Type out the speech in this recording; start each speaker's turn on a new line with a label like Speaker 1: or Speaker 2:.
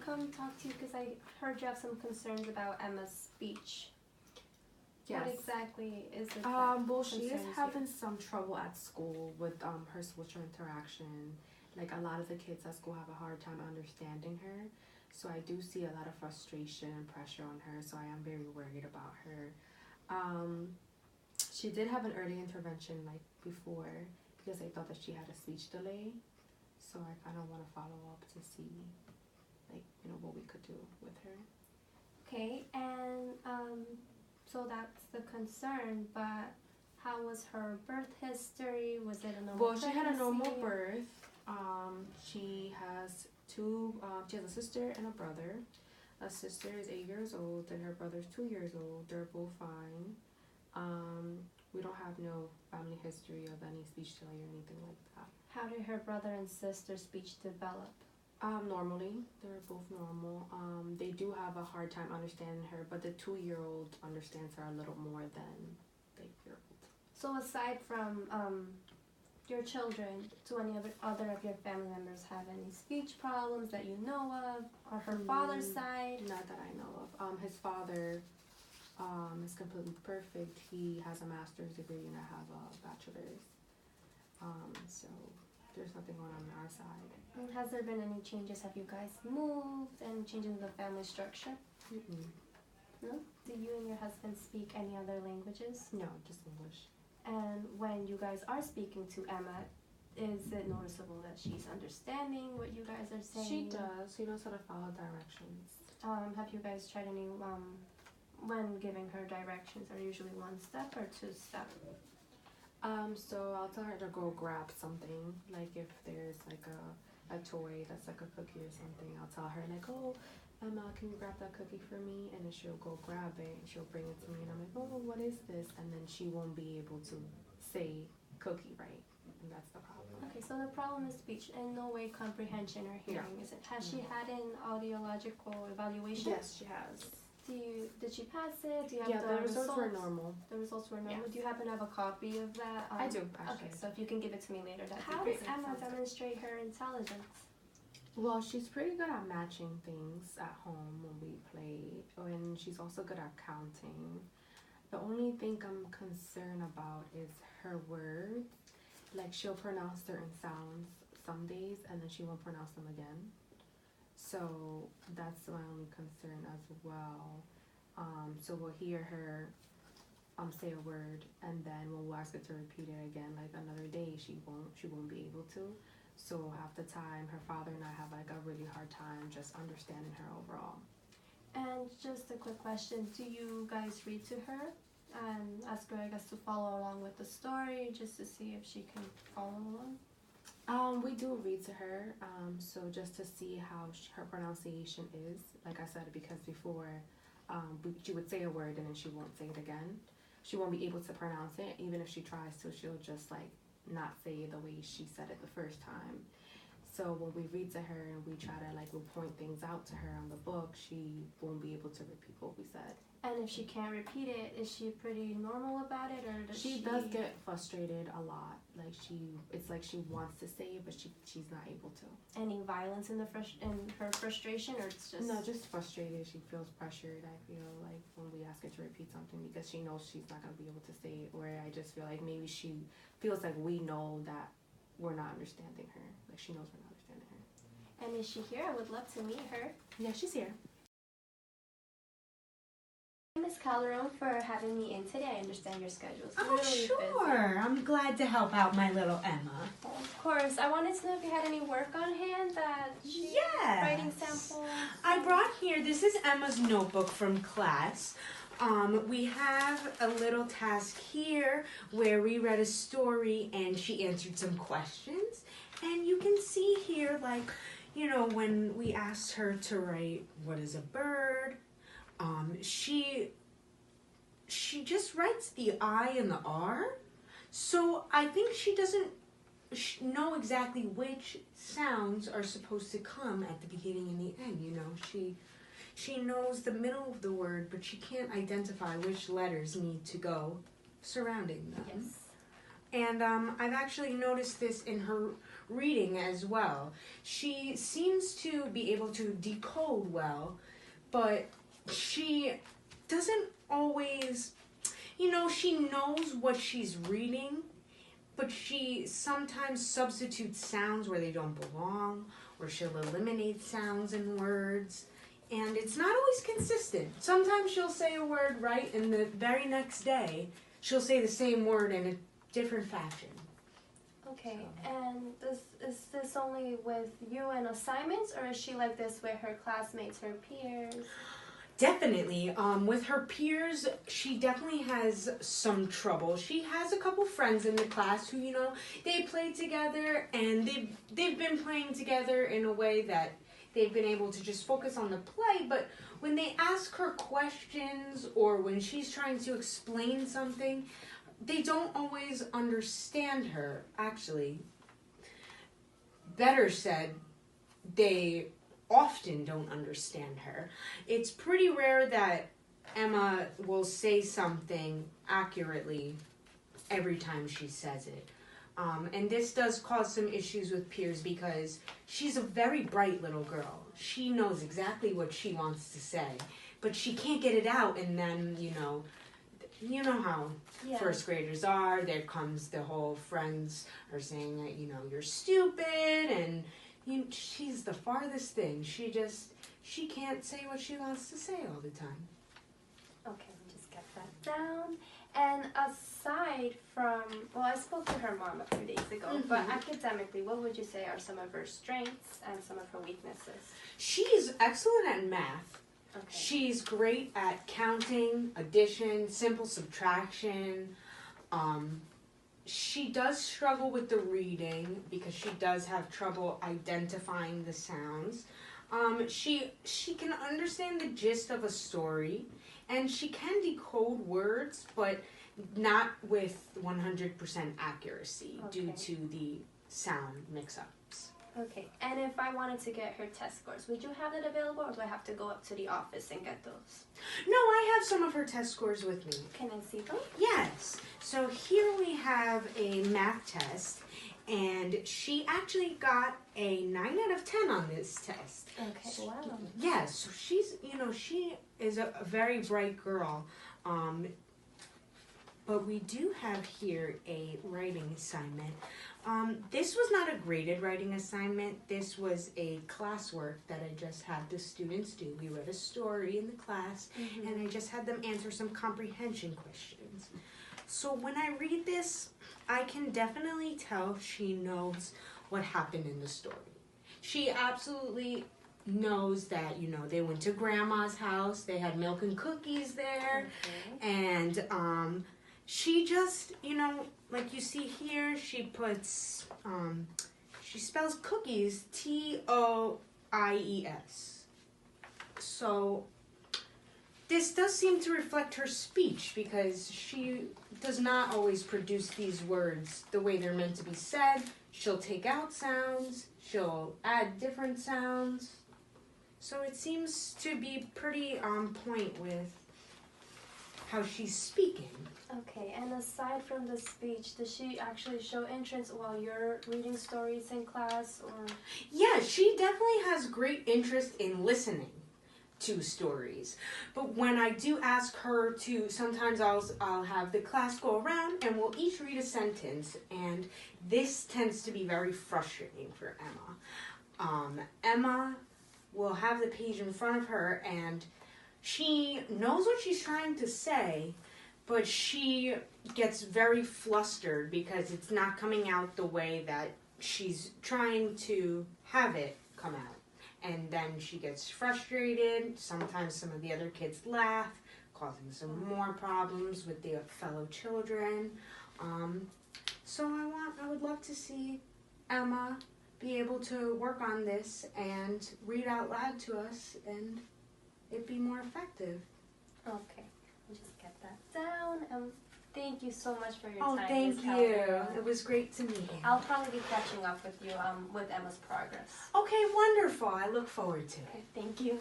Speaker 1: come talk to you because I heard you have some concerns about Emma's speech.
Speaker 2: Yes.
Speaker 1: What exactly is it?
Speaker 2: Well, she is having
Speaker 1: you?
Speaker 2: some trouble at school with her social interaction. Like a lot of the kids at school have a hard time understanding her. So I do see a lot of frustration and pressure on her. So I am very worried about her. She did have an early intervention like before because I thought that she had a speech delay. So I kind of want to follow up to see, like, what we could do with her.
Speaker 1: Okay, and so that's the concern, but how was her birth history? Was it a normal
Speaker 2: Well, she had a normal
Speaker 1: pregnancy?
Speaker 2: birth. She has she has a sister and a brother. A sister is 8 years old and her brother's 2 years old. They're both fine. We don't have no family history of any speech delay or anything like that.
Speaker 1: How did her brother and sister's speech develop?
Speaker 2: Normally, they're both normal. They do have a hard time understanding her, but the 2-year-old understands her a little more than the 8-year-old.
Speaker 1: So aside from your children, do any other of your family members have any speech problems that you know of, or her father's side?
Speaker 2: Not that I know of. His father is completely perfect. He has a master's degree and I have a bachelor's. So there's nothing going on our side.
Speaker 1: And has there been any changes? Have you guys moved? Any changes in the family structure?
Speaker 2: Mm-mm.
Speaker 1: No? Do you and your husband speak any other languages?
Speaker 2: No, just English.
Speaker 1: And when you guys are speaking to Emma, is it noticeable that she's understanding what you guys are saying?
Speaker 2: She does. She knows how to follow directions.
Speaker 1: Have you guys tried any, when giving her directions, are usually 1 step or 2 step?
Speaker 2: So I'll tell her to go grab something. Like if there's like a toy that's like a cookie or something, I'll tell her like, oh, Emma, can you grab that cookie for me? And then she'll go grab it and she'll bring it to me and I'm like, oh, what is this? And then she won't be able to say cookie right. And that's the problem.
Speaker 1: Okay, so the problem is speech and no way comprehension or hearing, is it? Has she had an audiological evaluation?
Speaker 2: Yes, she has.
Speaker 1: Did she pass it? Do you have
Speaker 2: the results were normal.
Speaker 1: The results were normal.
Speaker 2: Yeah.
Speaker 1: Do you happen to have a copy of that?
Speaker 2: I do, actually.
Speaker 1: Okay, so if you can give it to me later, that'd
Speaker 2: How
Speaker 1: be great.
Speaker 2: does
Speaker 1: Emma demonstrate her intelligence?
Speaker 2: Well, she's pretty good at matching things at home when we play, and she's also good at counting. The only thing I'm concerned about is her words. Like, she'll pronounce certain sounds some days, and then she won't pronounce them again. So that's my only concern as well. So we'll hear her say a word, and then when we'll ask her to repeat it again, like another day, she won't be able to. So half the time, her father and I have like a really hard time just understanding her overall.
Speaker 1: And just a quick question, do you guys read to her and ask her, I guess, to follow along with the story just to see if she can follow along?
Speaker 2: We do read to her, so just to see how her pronunciation is. Like I said, because before, she would say a word and then she won't say it again. She won't be able to pronounce it, even if she tries to. She'll just like not say it the way she said it the first time. So when we read to her and we try to we'll point things out to her on the book, she won't be able to repeat what we said.
Speaker 1: And if she can't repeat it, is she pretty normal about it, or does
Speaker 2: she does get frustrated a lot. It's like she wants to say it, but she's not able to.
Speaker 1: Any violence in her frustration, or it's just...
Speaker 2: No, just frustrated. She feels pressured. I feel like when we ask her to repeat something because she knows she's not gonna be able to say it, or I just feel like maybe she feels like we know that we're not understanding her. Like she knows we're not understanding her.
Speaker 1: And is she here? I would love to meet her.
Speaker 2: Yeah, she's here.
Speaker 1: Ms. Calderon, for having me in today. I understand your schedule is
Speaker 3: Oh,
Speaker 1: really
Speaker 3: sure.
Speaker 1: busy.
Speaker 3: I'm glad to help out my little Emma.
Speaker 1: Well, of course. I wanted to know if you had any work on hand that she...
Speaker 3: Yes.
Speaker 1: Writing samples.
Speaker 3: I brought here, this is Emma's notebook from class. We have a little task here where we read a story and she answered some questions. And you can see here, when we asked her to write, what is a bird? She just writes the I and the R. So I think she doesn't know exactly which sounds are supposed to come at the beginning and the end. She knows the middle of the word, but she can't identify which letters need to go surrounding them.
Speaker 1: Yes.
Speaker 3: And I've actually noticed this in her reading as well. She seems to be able to decode well, but she doesn't always, she knows what she's reading, but she sometimes substitutes sounds where they don't belong, or she'll eliminate sounds in words, and it's not always consistent. Sometimes she'll say a word right, and the very next day, she'll say the same word in a different fashion.
Speaker 1: Okay, and is this only with you and assignments, or is she like this with her classmates, her peers?
Speaker 3: Definitely. With her peers, she definitely has some trouble. She has a couple friends in the class who, they play together, and they've been playing together in a way that they've been able to just focus on the play, but when they ask her questions or when she's trying to explain something, they don't always understand her, actually. Better said, they often don't understand her. It's pretty rare that Emma will say something accurately every time she says it. And this does cause some issues with peers because she's a very bright little girl. She knows exactly what she wants to say, but she can't get it out, and then, you know how first graders are. There comes the whole friends are saying that, you're stupid, and she's the farthest thing. She can't say what she wants to say all the time.
Speaker 1: Okay, let me just get that down. And aside from, I spoke to her mom a few days ago, but academically, what would you say are some of her strengths and some of her weaknesses?
Speaker 3: She's excellent at math.
Speaker 1: Okay.
Speaker 3: She's great at counting, addition, simple subtraction. She does struggle with the reading because she does have trouble identifying the sounds. She can understand the gist of a story, and she can decode words, but not with 100% accuracy due to the sound mix-ups.
Speaker 1: Okay, and if I wanted to get her test scores, would you have it available, or do I have to go up to the office and get those?
Speaker 3: No, I have some of her test scores with me.
Speaker 1: Can I see them?
Speaker 3: Yes. So here we have a math test, and she actually got a 9 out of 10 on this test.
Speaker 1: Okay, wow.
Speaker 3: Yes, so she's, she is a very bright girl. But we do have here a writing assignment. This was not a graded writing assignment. This was a classwork that I just had the students do. We read a story in the class, and I just had them answer some comprehension questions. So when I read this, I can definitely tell she knows what happened in the story. She absolutely knows that, they went to grandma's house, they had milk and cookies there, and she just, like you see here, she puts, she spells cookies, Toies. So this does seem to reflect her speech because she does not always produce these words the way they're meant to be said. She'll take out sounds, she'll add different sounds. So it seems to be pretty on point with how she's speaking.
Speaker 1: Okay, and aside from the speech, does she actually show interest while you're reading stories in class, or?
Speaker 3: Yeah, she definitely has great interest in listening to stories. But when I do ask her to, sometimes I'll have the class go around and we'll each read a sentence, and this tends to be very frustrating for Emma. Emma will have the page in front of her, and she knows what she's trying to say, but she gets very flustered because it's not coming out the way that she's trying to have it come out. And then she gets frustrated. Sometimes some of the other kids laugh, causing some more problems with the fellow children. So I would love to see Emma be able to work on this and read out loud to us and it be more effective.
Speaker 1: Okay, I'll just get that down. Thank you so much for your
Speaker 3: Oh,
Speaker 1: time.
Speaker 3: thank
Speaker 1: Ms.
Speaker 3: you.
Speaker 1: Calderon.
Speaker 3: It was great to meet you.
Speaker 1: I'll probably be catching up with you with Emma's progress.
Speaker 3: Okay, wonderful. I look forward to it.
Speaker 1: Okay, thank you.